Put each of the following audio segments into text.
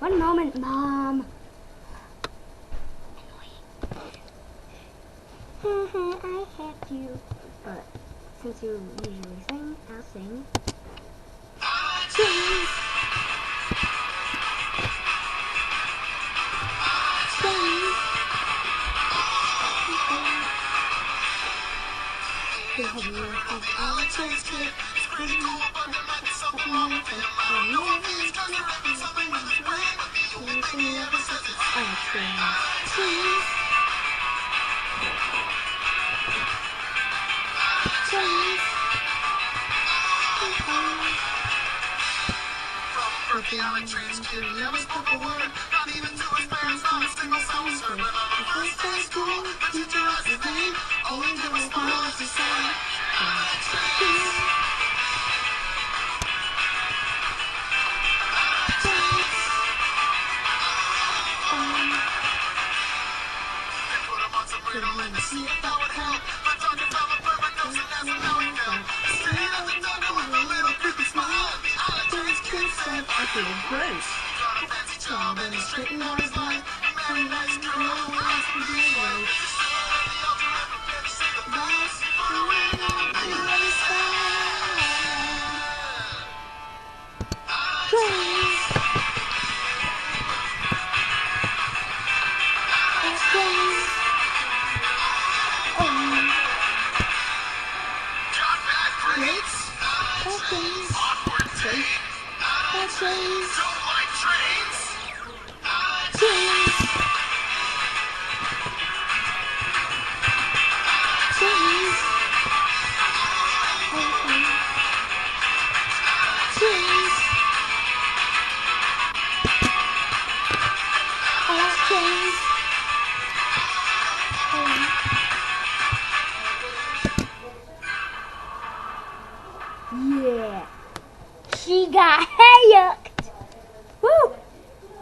One moment, Mom. I have you. But since you usually sing, I'll sing. James. Yeah, she got hayuked. Woo!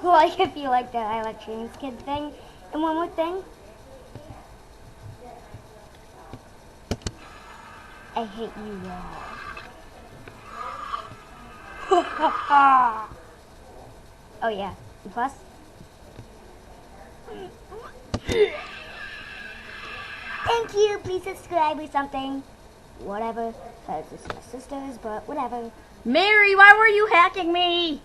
Like if you like that I Like Trains kid thing. And one more thing. I hate you all. Oh yeah, and plus. Thank you, please subscribe or something. Whatever, because it's my sister's, but whatever. Mary, why were you hacking me?